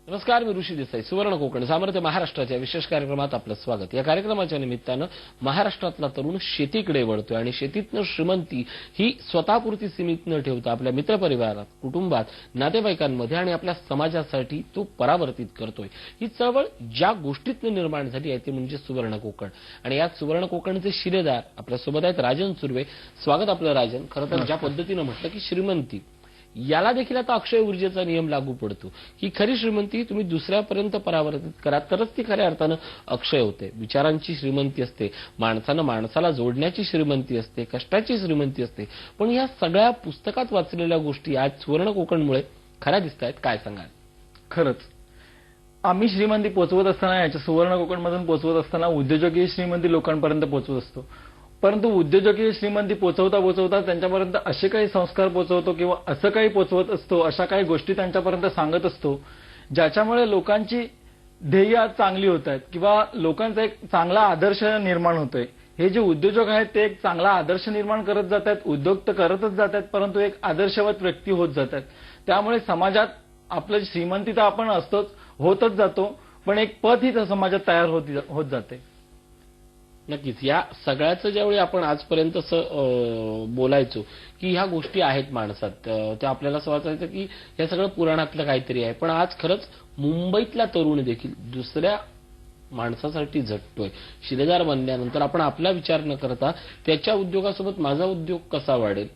नमस्कार, मी ऋषी देसाई. सुवर्ण कोकण सामर्थ्य महाराष्ट्राच्या विशेष कार्यक्रमात आपलं स्वागत. या कार्यक्रमाच्या निमित्तानं महाराष्ट्रातला तरुण शेतीकडे वळतोय आणि शेतीतनं श्रीमंती ही स्वतःपुरती सीमित न ठेवता आपल्या मित्रपरिवारात, कुटुंबात, नातेवाईकांमध्ये आणि आपल्या समाजासाठी तो परावर्तित करतोय. ही चळवळ ज्या गोष्टीतनं निर्माण झाली आहे ती म्हणजे सुवर्ण कोकण. आणि यात सुवर्ण कोकणचे शिलेदार आपल्यासोबत आहेत राजन सुर्वे. स्वागत आपलं राजन. खरं तर ज्या पद्धतीनं म्हटलं की श्रीमंती याला देखील आता अक्षय ऊर्जेचा नियम लागू पडतो की खरी श्रीमंती तुम्ही दुसऱ्यापर्यंत परावर्तित करा तरच ती खऱ्या अर्थानं अक्षय होते. विचारांची श्रीमंती असते, माणसानं माणसाला जोडण्याची श्रीमंती असते, कष्टाची श्रीमंती असते. पण या सगळ्या पुस्तकात वाचलेल्या गोष्टी आज सुवर्ण कोकणमुळे खऱ्या दिसत आहेत. काय सांगाल? खरंच आम्ही श्रीमंती पोचवत असताना, याच्या सुवर्ण कोकणमधून पोचवत असताना उद्योजकीय श्रीमंती लोकांपर्यंत पोचवत असतो. परंतु उद्योजकीय श्रीमंती पोचवता पोचवता त्यांच्यापर्यंत असे काही संस्कार पोचवतो किंवा असं काही पोचवत असतो, अशा काही गोष्टी त्यांच्यापर्यंत सांगत असतो ज्याच्यामुळे लोकांची ध्येय आज चांगली होत आहेत किंवा लोकांचा एक चांगला आदर्श निर्माण होतोय. हे जे उद्योजक आहेत ते एक चांगला आदर्श निर्माण करत जात आहेत. उद्योग तर करतच जात आहेत, परंतु एक आदर्शवत व्यक्ती होत जात आहेत. त्यामुळे समाजात आपलं श्रीमंती तर आपण असतोच, होतच जातो, पण एक पद ही समाजात तयार होत जाते. नक्कीच. या सगळ्याचं ज्यावेळी आपण आजपर्यंत असं बोलायचो की ह्या गोष्टी आहेत माणसात, त्या आपल्याला असं वाटायचं की हे सगळं पुराणातलं काहीतरी आहे. पण आज खरंच मुंबईतला तरुण देखील दुसऱ्या माणसासाठी झटतोय. शिलेदार बनल्यानंतर आपण आपला विचार न करता त्याच्या उद्योगासोबत माझा उद्योग कसा वाढेल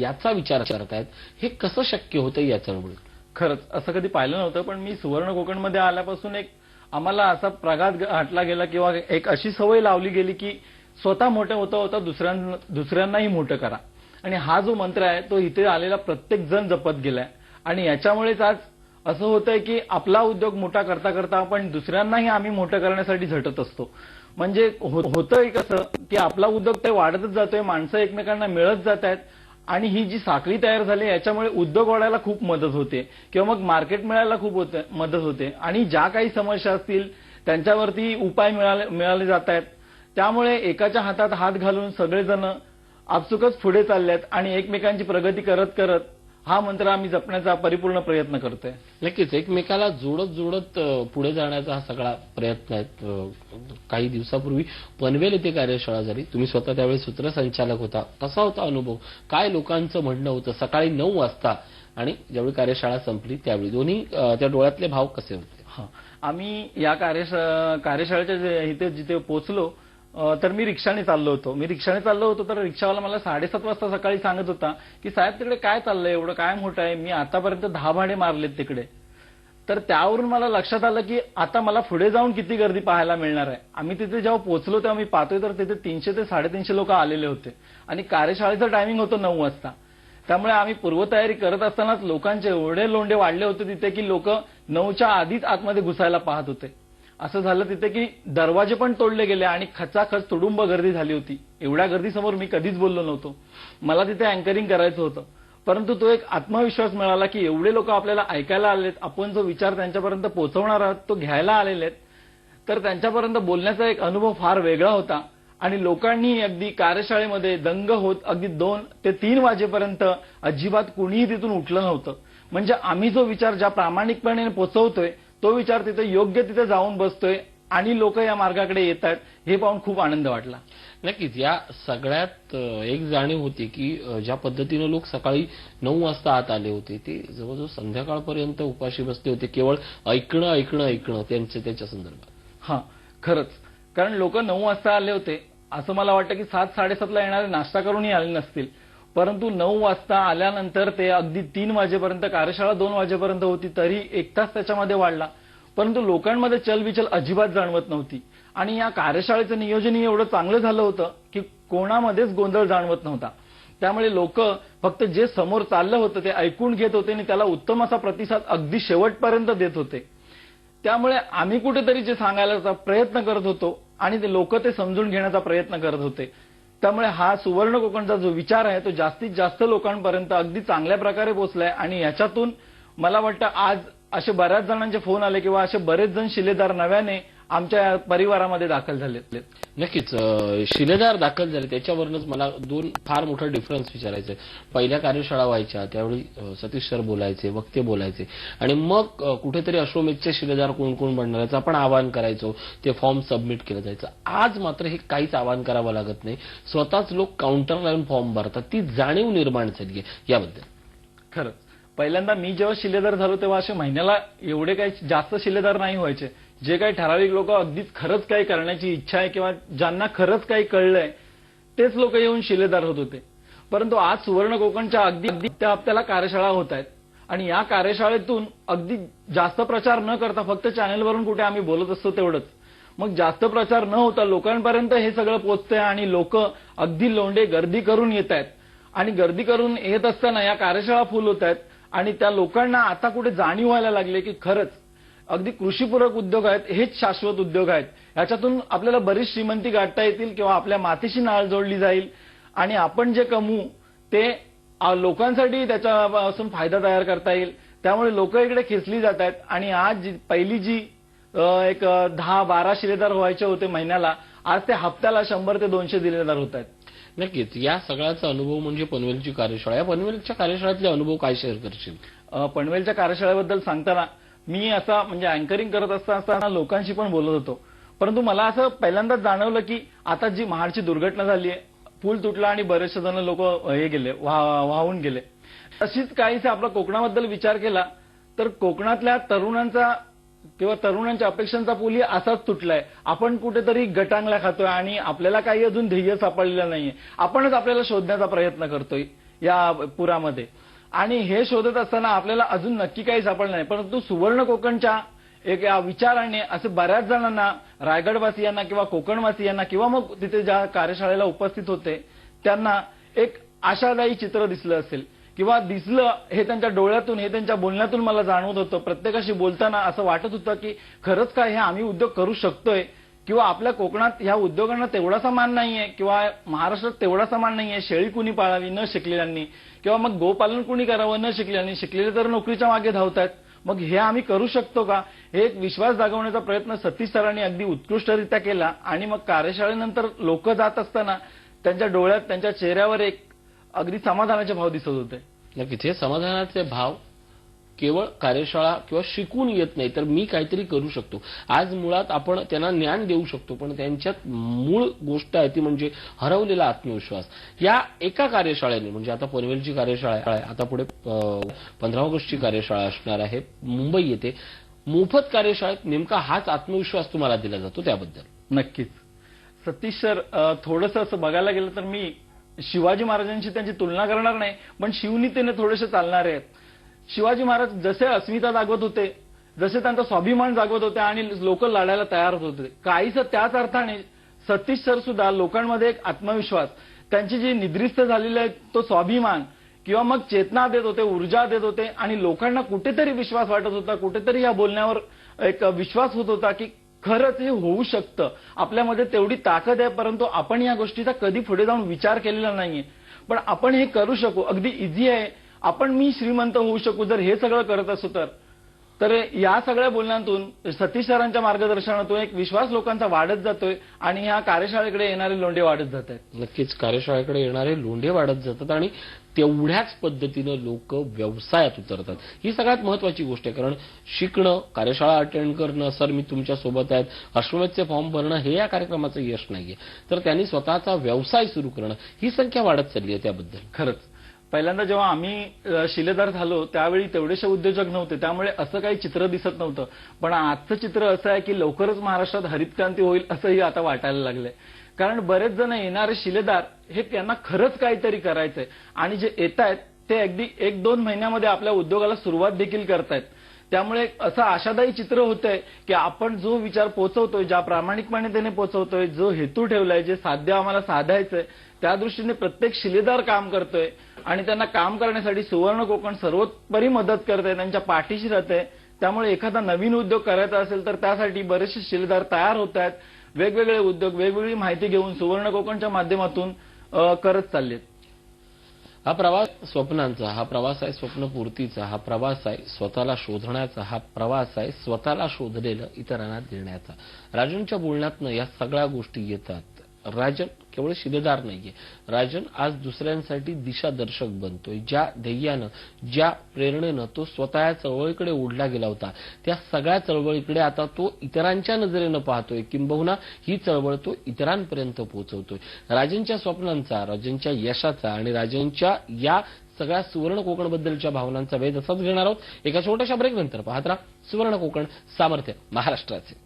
याचा विचार करतायत. हे कसं शक्य होतं या चळवळीत? खरंच असं कधी पाहिलं नव्हतं, पण मी सुवर्ण कोकणमध्ये आल्यापासून एक आम्हाला असा प्रघात घातला गेला किंवा एक अशी सवय लावली गेली की स्वतः मोठं होता होता दुसऱ्यांनाही मोठं करा. आणि हा जो मंत्र आहे तो इथे आलेला प्रत्येक जण जपत गेलाय. आणि याच्यामुळेच आज असं होतंय की आपला उद्योग मोठा करता करता आपण दुसऱ्यांनाही आम्ही मोठं करण्यासाठी झटत असतो. म्हणजे होतंय कसं की आपला उद्योग ते वाढतच जातोय, माणसं एकमेकांना मिळत जात आहेत आणि ही जी साखळी तयार झाली याच्यामुळे उद्योग वाढायला खूप मदत होते किंवा मग मार्केट मिळायला खूप मदत होते. आणि ज्या काही समस्या असतील त्यांच्यावरती उपाय मिळाले जात आहेत. त्यामुळे एकाच्या हातात हात घालून सगळेजण आपसुकच पुढे चालले आहेत आणि एकमेकांची प्रगती करत करत हा मंत्र आम्ही जपण्याचा परिपूर्ण प्रयत्न करतोय. नक्कीच. एकमेकाला जोडत जोडत पुढे जाण्याचा हा सगळा प्रयत्न आहे. काही दिवसापूर्वी पनवेल येथे कार्यशाळा झाली. तुम्ही स्वतः त्यावेळी सूत्रसंचालक होता. कसा होता अनुभव? काय लोकांचं म्हणणं होतं? सकाळी 9 वाजता आणि ज्यावेळी कार्यशाळा संपली त्यावेळी दोन्ही त्या डोळ्यातले भाव कसे होते? आम्ही या कार्यशाळेच्या इथे जिथे पोहोचलो तर मी रिक्षाने चाललो होतो. तर रिक्षावाला मला 7:30 वाजता सकाळी सांगत होता की साहेब तिकडे काय चाललंय, एवढं काय मोठं आहे, मी आतापर्यंत 10 भाडे मारलेत तिकडे. तर त्यावरून मला लक्षात आलं की आता मला पुढे जाऊन किती गर्दी पाहायला मिळणार आहे. आम्ही तिथे जेव्हा पोहोचलो तेव्हा मी पाहतोय तर तिथे 300 ते 350 लोक आलेले होते आणि कार्यशाळेचं टायमिंग होतं 9 वाजता. त्यामुळे आम्ही पूर्वतयारी करत असतानाच लोकांचे एवढे लोंढे वाढले होते तिथे की लोक 9च्या आधीच आतमध्ये घुसायला पाहत होते. असं झालं तिथे की दरवाजे पण तोडले गेले आणि खचाखच तुडुंब गर्दी झाली होती. एवढ्या गर्दीसमोर मी कधीच बोललो नव्हतो. मला तिथे अँकरिंग करायचं होतं, परंतु तो एक आत्मविश्वास मिळाला की एवढे लोक आपल्याला ऐकायला आलेत, आपण जो विचार त्यांच्यापर्यंत पोहोचवणार आहोत तो घ्यायला आलेले आहेत. तर त्यांच्यापर्यंत बोलण्याचा एक अनुभव फार वेगळा होता आणि लोकांनी अगदी कार्यशाळेमध्ये दंग होत अगदी 2 ते 3 वाजेपर्यंत अजिबात कुणीही तिथून उठलं नव्हतं. म्हणजे आम्ही जो विचार ज्या प्रामाणिकपणे पोहोचवतोय तो विचार तिथे योग्य तिथे जाऊन बसतोय आणि लोक या मार्गाकडे येत आहेत हे पाहून खूप आनंद वाटला. नक्कीच. या सगळ्यात एक जाणीव होती की ज्या पद्धतीनं लोक सकाळी 9 वाजता आत आले होते ते जवळजवळ संध्याकाळपर्यंत उपाशी बसले होते. केवळ ऐकणं त्यांच्या संदर्भात. खरंच. कारण लोक 9 वाजता आले होते. असं मला वाटतं की 7-7:30ला येणारे नाश्ता करूनही आले नसतील, परंतु 9 वाजता आल्यानंतर ते अगदी 3 वाजेपर्यंत, कार्यशाळा 2 वाजेपर्यंत होती तरी 1 तास त्याच्यामध्ये वाढला. परंतु लोकांमध्ये चलबिचल अजिबात जाणवत नव्हती आणि या कार्यशाळेचं नियोजनही एवढं चांगलं झालं होतं की कोणामध्येच गोंधळ जाणवत नव्हता. त्यामुळे लोक फक्त जे समोर चाललं होतं ते ऐकून घेत होते आणि त्याला उत्तम असा प्रतिसाद अगदी शेवटपर्यंत देत होते. त्यामुळे आम्ही कुठेतरी जे सांगायला प्रयत्न करत होतो आणि ते लोक ते समजून घेण्याचा प्रयत्न करत होते. त्यामुळे हा सुवर्ण कोकणचा जो विचार आहे तो जास्तीत जास्त लोकांपर्यंत अगदी चांगल्या प्रकारे पोहोचलाय आणि याच्यातून मला वाटतं आज असे बऱ्याच जणांचे फोन आले किंवा असे बरेच जण शिलेदार नव्याने आमच्या परिवारामध्ये दाखल झालेत. नक्कीच शिलेदार दाखल झाले त्याच्यावरूनच मला दोन फार मोठा डिफरन्स विचारायचा आहे. पहिल्या कार्यशाळा व्हायच्या त्यावेळी सतीश सर बोलायचे, वक्ते बोलायचे आणि मग कुठेतरी अश्वमेधचे शिलेदार कोण कोण बनणार याचं आपण आवाहन करायचो, ते फॉर्म सबमिट केलं जायचं. आज मात्र हे काहीच आवाहन करावं लागत नाही, स्वतःच लोक काउंटर लावून फॉर्म भरतात. ती जाणीव निर्माण झाली आहे याबद्दल. खरंच पहिल्यांदा मी जेव्हा शिलेदार झालो तेव्हा असे महिन्याला एवढे काही जास्त शिलेदार नाही व्हायचे. जे काही ठराविक लोक अगदीच खरंच काही करण्याची इच्छा आहे किंवा ज्यांना खरंच काही कळलंय तेच लोक येऊन शिलेदार होत होते. परंतु आज सुवर्ण कोकणच्या अगदी त्या हप्त्याला कार्यशाळा होत आहेत आणि या कार्यशाळेतून अगदी जास्त प्रचार न करता फक्त चॅनेलवरून कुठे आम्ही बोलत असतो तेवढंच, मग जास्त प्रचार न होता लोकांपर्यंत हे सगळं पोहोचतंय आणि लोक अगदी लोंढे गर्दी करून येत आहेत आणि गर्दी करून येत असताना या कार्यशाळा फुल होत आहेत आणि त्या लोकांना आता कुठे जाणीव व्हायला लागले की खरंच अगदी कृषीपूरक उद्योग आहेत हेच शाश्वत उद्योग आहेत. याच्यातून आपल्याला बरीच श्रीमंती गाठता येतील किंवा आपल्या मातीशी नाळ जोडली जाईल आणि आपण जे कमवू ते लोकांसाठी त्याच्यापासून फायदा तयार करता येईल. त्यामुळे लोक इकडे खेचली जात आहेत आणि आज पहिली जी एक 10-12 शिलेदार व्हायचे होते महिन्याला, आज ते हप्त्याला 100 ते 200 शिलेदार होत आहेत. नक्कीच या सगळ्याचा अनुभव म्हणजे पनवेलची कार्यशाळा. या पनवेलच्या कार्यशाळेतले अनुभव काय शेअर करशील? पनवेलच्या कार्यशाळेबद्दल सांगताना मी असा म्हणजे अँकरिंग करत असताना लोकांशी पण बोलत होतो, परंतु मला असं पहिल्यांदाच जाणवलं की आता जी महाडची दुर्घटना झाली आहे, पूल तुटला आणि बरेचसे जण लोक हे गेले, वाहून गेले. तशीच काहीसे आपला कोकणाबद्दल विचार केला तर कोकणातल्या तरुणांचा किंवा तरुणांच्या अपेक्षांचा पूलही असाच तुटलाय. आपण कुठेतरी गटांगल्या खातोय आणि आपल्याला काही अजून ध्येय सापडलेलं नाहीये. आपणच आपल्याला शोधण्याचा प्रयत्न करतोय या पुरामध्ये आणि हे शोधत असताना आपल्याला अजून नक्की काही सापडलं नाही. परंतु सुवर्ण कोकणच्या एक या विचाराने असे बऱ्याच जणांना, रायगडवासियांना किंवा कोकणवासियांना किंवा मग तिथे ज्या कार्यशाळेला उपस्थित होते त्यांना एक आशादायी चित्र दिसलं असेल किंवा दिसलं, हे त्यांच्या डोळ्यातून, हे त्यांच्या बोलण्यातून मला जाणवत होतं. प्रत्येकाशी बोलताना असं वाटत होतं की खरंच काय हे आम्ही उद्योग करू शकतोय किंवा आपल्या कोकणात ह्या उद्योगांना तेवढासा मान नाहीये किंवा महाराष्ट्रात तेवढासा मान नाहीये. शेळी कुणी पाळावी न शिकलेल्यांनी किंवा मग गोपालन कुणी करावं न शिकलेल्यांनी, शिकलेले तर नोकरीच्या मागे धावतायत. मग हे आम्ही करू शकतो का, हे एक विश्वास जागवण्याचा प्रयत्न सतीश सरांनी अगदी उत्कृष्टरित्या केला आणि मग कार्यशाळेनंतर लोक जात असताना त्यांच्या डोळ्यात, त्यांच्या चेहऱ्यावर एक अगदी समाधानाचे भाव दिसत होते. नक्कीच हे समाधानाचे भाव केवळ कार्यशाळा किंवा शिकून येत नाही तर मी काहीतरी करू शकतो. आज मुळात आपण त्यांना ज्ञान देऊ शकतो पण त्यांच्यात मूळ गोष्ट आहे ती म्हणजे हरवलेला आत्मविश्वास. या एका कार्यशाळेने म्हणजे आता पनवेलची कार्यशाळा आहे, आता पुढे 15 ऑगस्टची कार्यशाळा असणार आहे मुंबई येथे. मोफत कार्यशाळेत नेमका हाच आत्मविश्वास तुम्हाला दिला जातो त्याबद्दल? नक्कीच सतीश सर, थोडंसं असं बघायला गेलं तर मी शिवाजी महाराजांशी त्यांची तुलना करणार नाही पण शिवनीतीने थोडेसे चालणारे आहेत. शिवाजी महाराज जसे अस्मिता जागवत होते, जसे त्यांचा स्वाभिमान जागवत होते आणि लोक लढायला तयार होत होते, काहीसं त्याच अर्थाने सतीश सर सुद्धा लोकांमध्ये एक आत्मविश्वास, त्यांची जी निद्रिस्त झालेली आहे तो स्वाभिमान किंवा मग चेतना देत होते, ऊर्जा देत होते आणि लोकांना कुठेतरी विश्वास वाटत होता, कुठेतरी या बोलण्यावर एक विश्वास होत होता की खरंच हे होऊ शकतं, आपल्यामध्ये तेवढी ताकद आहे. परंतु आपण या गोष्टीचा कधी पुढे जाऊन विचार केलेला नाहीये, पण आपण हे करू शकू, अगदी इझी आहे, आपण मी श्रीमंत होऊ शकू जर हे सगळं करत असू तर या सगळ्या बोलण्यातून सतीश सरांच्या मार्गदर्शनातून एक विश्वास लोकांचा वाढत जातोय आणि ह्या कार्यशाळेकडे येणारे लोंढे वाढत जात आहेत. नक्कीच कार्यशाळेकडे येणारे लोंढे वाढत जातात आणि तेवढ्याच पद्धतीनं लोक व्यवसायात उतरतात. ही सगळ्यात महत्वाची गोष्ट आहे, कारण शिकणं, कार्यशाळा अटेंड करणं, सर मी तुमच्या सोबत आहेत, अश्वमेधचे फॉर्म भरणं हे या कार्यक्रमाचं यश नाहीये, तर त्यांनी स्वतःचा व्यवसाय सुरू करणं, ही संख्या वाढत चालली आहे. त्याबद्दल खरंच पहिल्यांदा जेव्हा आम्ही शिलेदार झालो त्यावेळी तेवढेसे उद्योजक नव्हते, त्यामुळे असं काही चित्र दिसत नव्हतं. पण आजचं चित्र असं आहे की लवकरच महाराष्ट्रात हरित क्रांती होईल असंही आता वाटायला लागलंय. कारण बरेच जण येणारे शिलेदार हे त्यांना खरंच काहीतरी करायचंय आणि जे येत आहेत ते अगदी 1-2 महिन्यामध्ये आपल्या उद्योगाला सुरुवात देखील करतायत. त्यामुळे असं आशादायी चित्र होतंय की आपण जो विचार पोहोचवतोय, ज्या प्रामाणिकपणे त्याने पोहोचवतोय, जो हेतू ठेवलाय, जे साध्य आम्हाला साधायचंय त्या दृष्टीने प्रत्येक शिलेदार काम करतोय आणि त्यांना काम करण्यासाठी सुवर्ण कोकण सर्वोपरी मदत करते, त्यांच्या पाठीशी राहते. त्यामुळे एखादा नवीन उद्योग करायचा असेल तर त्यासाठी बरेचसे शिलेदार तयार होत आहेत. वेगवेगळे उद्योग, वेगवेगळी माहिती घेऊन सुवर्ण कोकणच्या माध्यमातून करत चाललेत. हा प्रवास स्वप्नांचा, हा प्रवास आहे स्वप्नपूर्तीचा, हा प्रवास आहे स्वतःला शोधण्याचा, हा प्रवास आहे स्वतःला शोधलेलं इतरांना देण्याचा. राजनच्या बोलण्यातनं या सगळ्या गोष्टी येतात. राजन केवळ शिलेदार नाहीये, राजन आज दुसऱ्यांसाठी दिशादर्शक बनतोय. ज्या ध्येयानं, ज्या प्रेरणेनं तो स्वतः चळवळीकडे ओढला गेला होता, त्या सगळ्या चळवळीकडे आता तो इतरांच्या नजरेनं पाहतोय, किंबहुना ही चळवळ तो इतरांपर्यंत पोहोचवतोय. राजनच्या स्वप्नांचा, राजनच्या यशाचा आणि राजनच्या या सगळ्या सुवर्ण कोकण बद्दलच्या भावनांचा वेध असाच घेणार आहोत. एका छोट्याशा ब्रेक नंतर पाहत राहा सुवर्ण कोकण, सामर्थ्य महाराष्ट्राचे.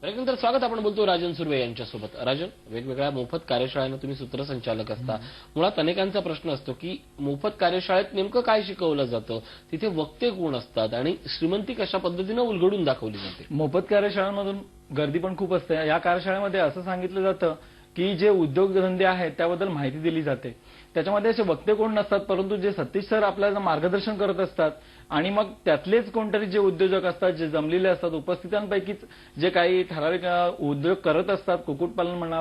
नंतर स्वागत. आपण बोलतो राजन सुर्वे यांच्यासोबत. राजन, वेगवेगळ्या मोफत कार्यशाळांना तुम्ही सूत्रसंचालक असता. मुळात अनेकांचा प्रश्न असतो की मोफत कार्यशाळेत नेमकं काय शिकवलं जातं, तिथे वक्ते कोण असतात आणि श्रीमंती कशा पद्धतीनं उलगडून दाखवली जाते. मोफत कार्यशाळांमधून गर्दी पण खूप असते. या कार्यशाळेमध्ये असं सांगितलं जातं की जे उद्योगधंदे आहेत त्याबद्दल माहिती दिली जाते. त्याच्यामध्ये असे वक्ते कोण नसतात, परंतु जे सतीश सर आपल्याला मार्गदर्शन करत असतात आणि मग त्यातलेच कोणतरी जे उद्योजक असतात, जे जमलेले असतात, उपस्थितांपैकीच जे काही ठराविक उद्योग करत असतात, कुक्कुटपालन म्हणा,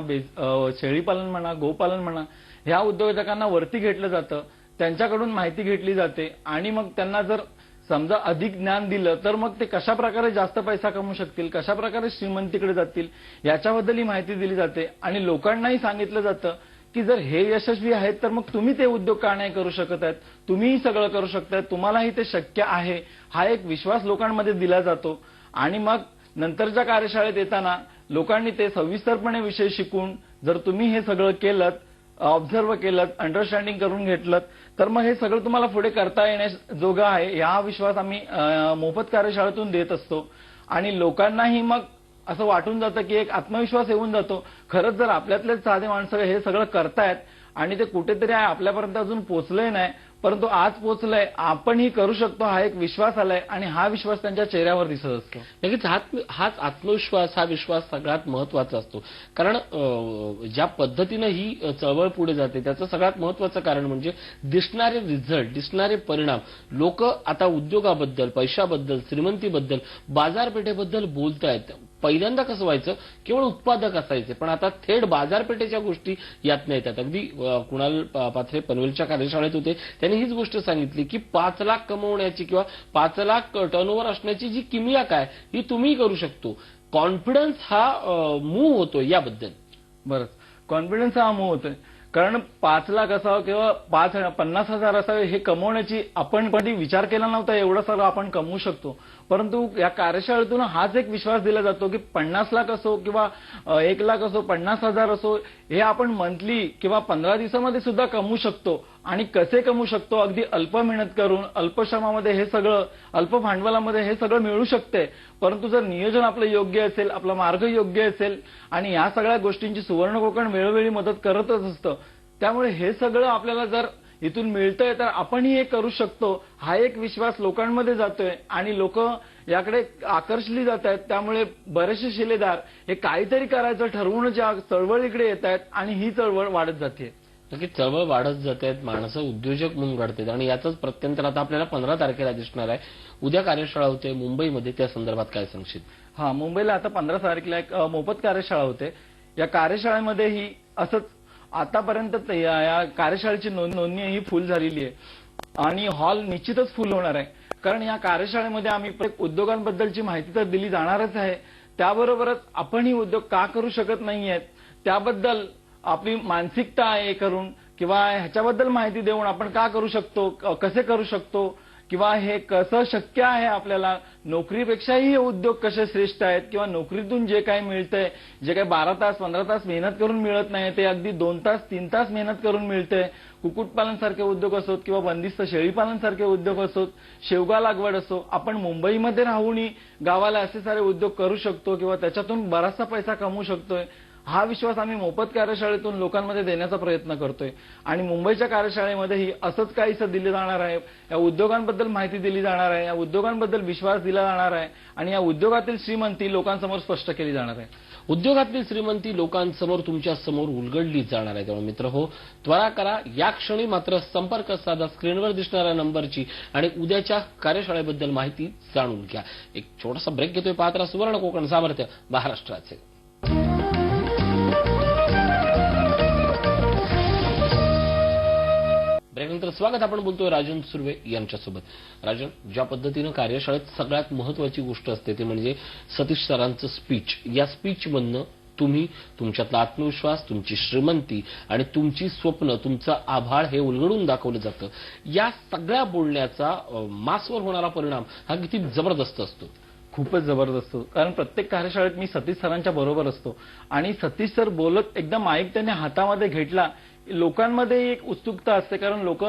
शेळीपालन म्हणा, गोपालन म्हणा, ह्या उद्योजकांना वरती घेतलं जातं, त्यांच्याकडून माहिती घेतली जाते आणि मग त्यांना जर समजा अधिक ज्ञान दिलं तर मग ते कशा प्रकारे जास्त पैसा कमवू शकतील, कशा प्रकारे श्रीमंतीकडे जातील याच्याबद्दल ही माहिती दिली जाते. आणि लोकांनाही सांगितलं जातं की जर हे यशस्वी आहेत तर मग तुम्ही ते उद्योग का नाही करू शकत आहेत, तुम्हीही सगळं करू शकताय, तुम्हालाही ते शक्य आहे, हा एक विश्वास लोकांमध्ये दिला जातो. आणि मग नंतरच्या कार्यशाळेत येताना लोकांनी ते सविस्तरपणे विषय शिकून जर तुम्ही हे सगळं केलं, ऑब्झर्व केलं, अंडरस्टँडिंग करून घेतलं तर मग हे सगळं तुम्हाला पुढे करता येण्याजोगं आहे, हा विश्वास आम्ही मोफत कार्यशाळेतून देत असतो. आणि लोकांनाही मग असं वाटून जातं की एक आत्मविश्वास येऊन जातो, खरंच जर आपल्यातलेच साधे माणसं हे सगळं करतायत आणि ते कुठेतरी आपल्यापर्यंत अजून पोहोचलंय नाही, परंतु आज पोहोचलंय, आपणही करू शकतो, हा एक विश्वास आलाय आणि हा विश्वास त्यांच्या चेहऱ्यावर दिसत असतो. नक्कीच हाच आत्मविश्वास, हा विश्वास सगळ्यात महत्वाचा असतो. कारण ज्या पद्धतीनं ही चळवळ पुढे जाते त्याचं सगळ्यात महत्वाचं कारण म्हणजे दिसणारे रिझल्ट, दिसणारे परिणाम. लोक आता उद्योगाबद्दल, पैशाबद्दल, श्रीमंतीबद्दल, बाजारपेठेबद्दल बोलतायत. पहिल्यांदा कसं व्हायचं, केवळ उत्पादक असायचे, पण आता थेट बाजारपेठेच्या गोष्टी यात येतात. अगदी कुणाल पाथरे पनवेलच्या कार्यशाळेत होते, त्यांनी हीच गोष्ट सांगितली की 5 लाख कमवण्याची किंवा 5 लाख टर्नओव्हर असण्याची जी किमया काय ही तुम्ही करू शकतो. कॉन्फिडन्स हा मूव्ह होतो याबद्दल. बरं, कॉन्फिडन्स हा मूव्ह होतोय. कारण 5 लाख असावं किंवा 50,000 असावे हे कमवण्याची आपण कधी विचार केला नव्हता, एवढं सगळं आपण कमवू शकतो. परंतु या कार्यशाळेतून हाच एक विश्वास दिला जातो की 50 लाख असो किंवा 1 लाख असो, 50,000 असो, हे आपण मंथली किंवा 15 दिवसामध्ये सुद्धा कमवू शकतो. आणि कसे कमवू शकतो, अगदी अल्प मेहनत करून, अल्प श्रमामध्ये हे सगळं, अल्प भांडवलामध्ये हे सगळं मिळू शकते. परंतु जर नियोजन आपलं योग्य असेल, आपला मार्ग योग्य असेल आणि या सगळ्या गोष्टींची सुवर्ण कोकण वेळोवेळी मदत करतच असतं. त्यामुळे हे सगळं आपल्याला जर इथून मिळतंय तर आपणही हे करू शकतो, हा एक विश्वास लोकांमध्ये जातोय आणि लोक याकडे आकर्षली जात आहेत. त्यामुळे बरेचसे शिलेदार हे काहीतरी करायचं ठरवून ज्या चळवळीकडे येत आहेत आणि ही चळवळ वाढत जाते. नक्की चळवळ वाढत जाते, माणसं उद्योजक म्हणून घडतात आणि याचंच प्रत्यंतर आता आपल्याला 15 तारखेला दिसणार आहे. उद्या कार्यशाळा होते मुंबईमध्ये, त्या संदर्भात काय सांगशील? हा, मुंबईला आता 15 तारखेला एक मोफत कार्यशाळा होते. या कार्यशाळेमध्येही असंच आतापर्यंत या कार्यशाळेची नोंदणी ही फुल झालेली आहे आणि हॉल निश्चितच फुल होणार आहे. कारण या कार्यशाळेमध्ये आम्ही प्रत्येक उद्योगांबद्दलची माहिती तर दिली जाणारच आहे, त्याबरोबरच आपणही उद्योग का करू शकत नाहीयेत त्याबद्दल आपली मानसिकता आहे करून किंवा ह्याच्याबद्दल माहिती देऊन आपण का करू शकतो, कसे करू शकतो किंवा हे कसं शक्य आहे, आपल्याला नोकरीपेक्षाही हे उद्योग कसे श्रेष्ठ आहेत किंवा नोकरीतून जे काही मिळतंय, जे काही 12 तास 15 तास मेहनत करून मिळत नाही ते अगदी 2 तास 3 तास मेहनत करून मिळतंय. कुक्कुटपालन सारखे उद्योग असोत किंवा बंदिस्त शेळीपालन सारखे उद्योग असोत, शेवगा लागवड असो, आपण मुंबईमध्ये राहूनही गावाला असे सारे उद्योग करू शकतो किंवा त्याच्यातून बराचसा पैसा कमवू शकतोय. हा विश्वास आम्ही मोफत कार्यशाळेतून लोकांमध्ये देण्याचा प्रयत्न करतोय आणि मुंबईच्या कार्यशाळेमध्येही असंच काहीसं दिलं जाणार आहे. या उद्योगांबद्दल माहिती दिली जाणार आहे, या उद्योगांबद्दल विश्वास दिला जाणार आहे आणि या उद्योगातील श्रीमंती लोकांसमोर स्पष्ट केली जाणार आहे. उद्योगातली श्रीमंती लोकांसमोर तुमच्या समोर उलगडली जाणार आहे. त्यामुळे मित्र हो, त्वरा करा. या क्षणी मात्र संपर्क साधा स्क्रीनवर दिसणाऱ्या नंबरची आणि उद्याच्या कार्यशाळेबद्दल माहिती जाणून घ्या. एक छोटासा ब्रेक घेतोय. पाहत राहा सुवर्ण कोकण सामर्थ्य महाराष्ट्राचे. ब्रेकनंतर स्वागत. आपण बोलतोय राजन सुर्वे यांच्यासोबत. राजन, ज्या पद्धतीनं कार्यशाळेत सगळ्यात महत्वाची गोष्ट असते ते म्हणजे सतीश सरांचं स्पीच. या स्पीचमधनं तुम्ही तुमच्यातला आत्मविश्वास, तुमची श्रीमंती आणि तुमची स्वप्न, तुमचं आभाळ हे उलगडून दाखवलं जातं. या सगळ्या बोलण्याचा मासवर होणारा परिणाम हा किती जबरदस्त असतो. खूपच जबरदस्त असतो. कारण प्रत्येक कार्यशाळेत मी सतीश सरांच्या बरोबर असतो आणि सतीश सर बोलत एकदम माईक त्याने हातामध्ये घेतला, लोकांमध्ये एक उत्सुकता असते. कारण लोक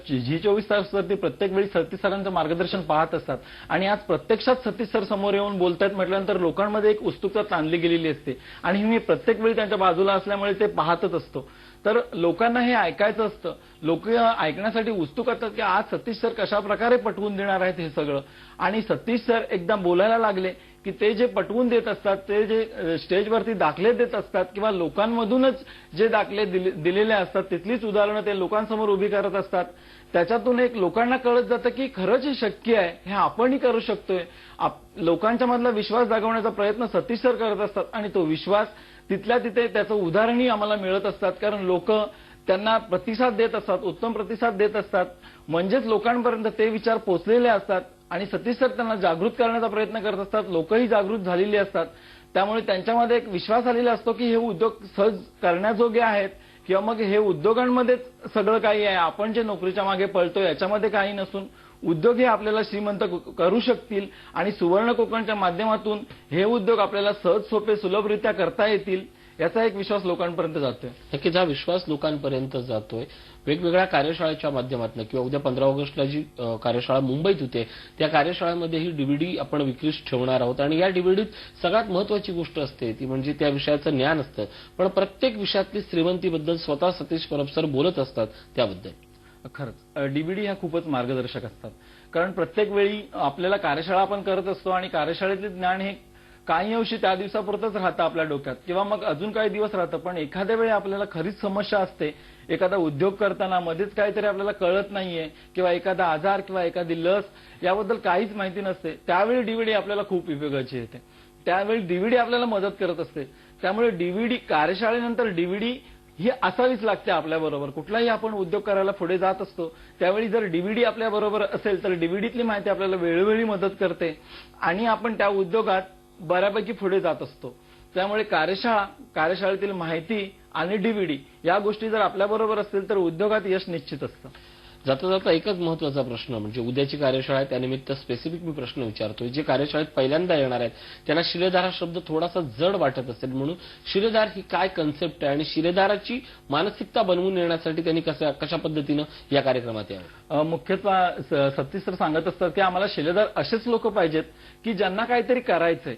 जी 24 तास असतात ते प्रत्येक वेळी सतीश सरांचं मार्गदर्शन पाहत असतात आणि आज प्रत्यक्षात सतीश सर समोर येऊन बोलतायत म्हटल्यानंतर लोकांमध्ये एक उत्सुकता ताणली गेलेली असते आणि मी प्रत्येक वेळी त्यांच्या बाजूला असल्यामुळे ते पाहतच असतो. तर लोकांना हे ऐकायचं असतं. लोक ऐकण्यासाठी उत्सुक असतात की आज सतीश सर कशा प्रकारे पटवून देणार आहेत हे सगळं. आणि सतीश सर एकदा बोलायला लागले की ते जे पटवून देत असतात, ते जे स्टेजवरती दाखले देत असतात किंवा लोकांमधूनच जे दाखले दिलेले असतात तिथलीच उदाहरणं ते लोकांसमोर उभी करत असतात. त्याच्यातून एक लोकांना कळत जातं की खरंच हे शक्य आहे, हे आपणही करू शकतोय. लोकांच्या मधला विश्वास जागवण्याचा प्रयत्न सतीश सर करत असतात आणि तो विश्वास तिथल्या तिथे त्याचं उदाहरणही आम्हाला मिळत असतात. कारण लोक त्यांना प्रतिसाद देत असतात, उत्तम प्रतिसाद देत असतात. म्हणजेच लोकांपर्यंत ते विचार पोहोचलेले असतात आणि सतीश सर त्यांना जागृत करण्याचा प्रयत्न करत असतात. लोकही जागृत झालेली असतात. त्यामुळे त्यांच्यामध्ये एक विश्वास आलेला असतो की हे उद्योग सहज करण्याजोगे आहेत किंवा मग हे उद्योगांमध्येच सगळं काही आहे. आपण जे नोकरीच्या मागे पळतोय याच्यामध्ये काही नसून उद्योग हे आपल्याला श्रीमंत करू शकतील आणि सुवर्ण कोकणच्या माध्यमातून हे उद्योग आपल्याला सहज सोपे सुलभरित्या करता येतील याचा एक विश्वास लोकांपर्यंत जातोय. नक्कीच हा विश्वास लोकांपर्यंत जातोय. वेगवेगळ्या कार्यशाळेच्या माध्यमातून किंवा उद्या 15 ऑगस्टला जी कार्यशाळा मुंबईत होते त्या कार्यशाळेमध्ये ही डीव्हीडी आपण विक्रीस ठेवणार आहोत आणि या डीव्हीडीत सगळ्यात महत्वाची गोष्ट असते ती म्हणजे त्या विषयाचं ज्ञान असतं. पण प्रत्येक विषयातली श्रीमंतीबद्दल स्वतः सतीश परब सर बोलत असतात त्याबद्दल. खरंच डीव्हीडी ह्या खूपच मार्गदर्शक असतात. कारण प्रत्येक वेळी आपल्याला कार्यशाळा आपण करत असतो आणि कार्यशाळेतले ज्ञान हे काही अंशी त्या दिवसापुरतच राहतं आपल्या डोक्यात किंवा मग अजून काही दिवस राहतं. पण एखाद्या वेळी आपल्याला खरीच समस्या असते, एखादा उद्योग करताना मध्येच काहीतरी आपल्याला कळत नाहीये किंवा एखादा आजार किंवा एखादी लस याबद्दल काहीच माहिती नसते, त्यावेळी डीव्हीडी आपल्याला खूप उपयोगाची येते. त्यावेळी डीव्हीडी आपल्याला मदत करत असते. त्यामुळे डीव्हीडी कार्यशाळेनंतर डीव्हीडी ही असावीच लागते आपल्याबरोबर. कुठलाही आपण उद्योग करायला पुढे जात असतो त्यावेळी जर डीव्हीडी आपल्याबरोबर असेल तर डीव्हीडीतली माहिती आपल्याला वेळोवेळी मदत करते आणि आपण त्या उद्योगात बऱ्यापैकी पुढे जात असतो. त्यामुळे कार्यशाळेतील माहिती आणि डीव्हीडी या गोष्टी जर आपल्याबरोबर असतील तर उद्योगात यश निश्चित असतं. जाता जाता एकच महत्वाचा प्रश्न म्हणजे उद्याची कार्यशाळा आहे त्यानिमित्त स्पेसिफिक मी प्रश्न विचारतोय. जे कार्यशाळेत पहिल्यांदा येणार आहेत त्यांना शिलेदार हा शब्द थोडासा जड वाटत असेल, म्हणून शिलेदार ही काय कन्सेप्ट आहे आणि शिलेदाराची मानसिकता बनवून येण्यासाठी त्यांनी कशा पद्धतीनं या कार्यक्रमात यावं. मुख्यतः सतीश सर सांगत असतात की आम्हाला शिलेदार असेच लोक पाहिजेत की ज्यांना काहीतरी करायचंय,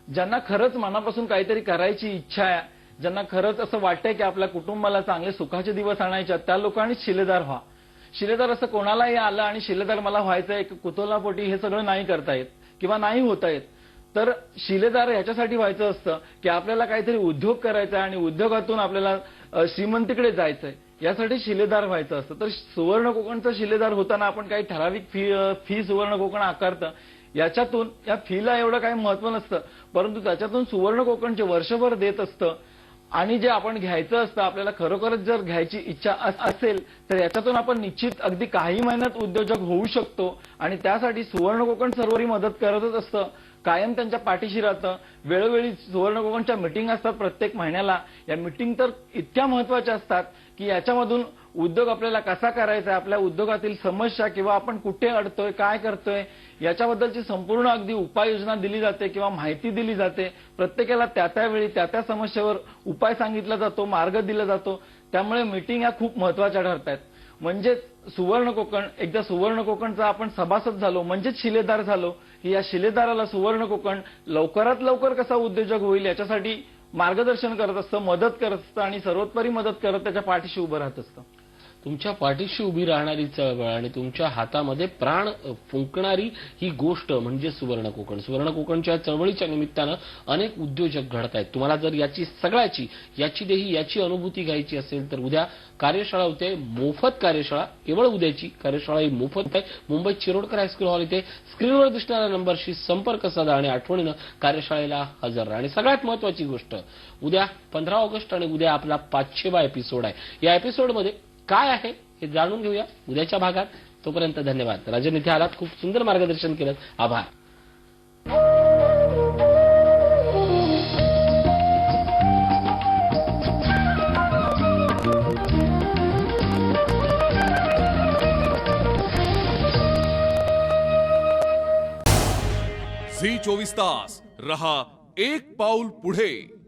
ज्यांना खरंच मनापासून काहीतरी करायची इच्छा आहे, ज्यांना खरंच असं वाटतंय की आपल्या कुटुंबाला चांगले सुखाचे दिवस आणायचे, त्या लोकांनीच शिलेदार व्हा. शिलेदार असं कोणालाही आलं आणि शिलेदार मला व्हायचंय कुतूहलापोटी हे सगळं नाही करता येत किंवा नाही होता येत. तर शिलेदार ह्याच्यासाठी व्हायचं असतं की आपल्याला काहीतरी उद्योग करायचा आणि उद्योगातून आपल्याला श्रीमंतीकडे जायचंय, यासाठी शिलेदार व्हायचं असतं. तर सुवर्ण कोकणचा शिलेदार होताना आपण काही ठराविक फी सुवर्ण कोकण आकारतं. याच्यातून या फीला एवढं काही महत्व नसतं, परंतु त्याच्यातून सुवर्ण कोकणचे वर्षभर देत असतं आणि जे आपण घ्यायचं असतं आपल्याला खरोखरच जर घ्यायची इच्छा असेल तर याच्यातून आपण निश्चित अगदी काही महिन्यात उद्योजक होऊ शकतो आणि त्यासाठी सुवर्ण कोकण सर्वरी मदत करतच असतं, कायम त्यांच्या पाठीशी राहतं. वेळोवेळी सुवर्ण कोकणच्या मिटिंग असतात प्रत्येक महिन्याला. या मिटिंग तर इतक्या महत्वाच्या असतात की याच्यामधून उद्योग आपल्याला कसा करायचा, आपल्या उद्योगातील समस्या किंवा आपण कुठे अडतोय, काय करतोय याच्याबद्दलची संपूर्ण अगदी उपाययोजना दिली जाते किंवा माहिती दिली जाते. प्रत्येकाला त्या वेळी त्या समस्येवर उपाय सांगितला जातो, मार्ग दिला जातो. त्यामुळे मिटिंग या खूप महत्वाच्या ठरतात. म्हणजे सुवर्ण कोकण, एकदा सुवर्ण कोकणचा आपण सभासद झालो म्हणजेच शिलेदार झालो की या शिलेदाराला सुवर्ण कोकण लवकरात लवकर कसा उद्योजक होईल याच्यासाठी मार्गदर्शन करत असतं, मदत करत असतं आणि सर्वोत्तरी मदत करत त्याच्या पाठीशी उभं राहत असतं. तुमच्या पाठीशी उभी राहणारी चळवळ आणि तुमच्या हातामध्ये प्राण फुंकणारी ही गोष्ट म्हणजे सुवर्ण कोकण. सुवर्ण कोकणच्या चळवळीच्या निमित्तानं अनेक उद्योजक घडत आहेत. तुम्हाला जर याची सगळ्याची याची अनुभूती घ्यायची असेल तर उद्या कार्यशाळा होते, मोफत कार्यशाळा. केवळ उद्याची कार्यशाळा ही मोफत आहे. मुंबईत शिरोडकर हायस्कूल हॉल इथे स्क्रीनवर दिसणाऱ्या नंबरशी संपर्क साधा आणि आठवणीनं कार्यशाळेला हजर राहा. आणि सगळ्यात महत्वाची गोष्ट, उद्या 15 ऑगस्ट आणि उद्या आपला 500वा एपिसोड आहे. या एपिसोडमध्ये काय आहे हे जाणून घेऊया उद्याच्या भागात. तोपर्यंत धन्यवाद. राजन, इथे आलात, खूप सुंदर मार्गदर्शन केलं, आभार. झी 24 तास रहा एक पाऊल पुढे.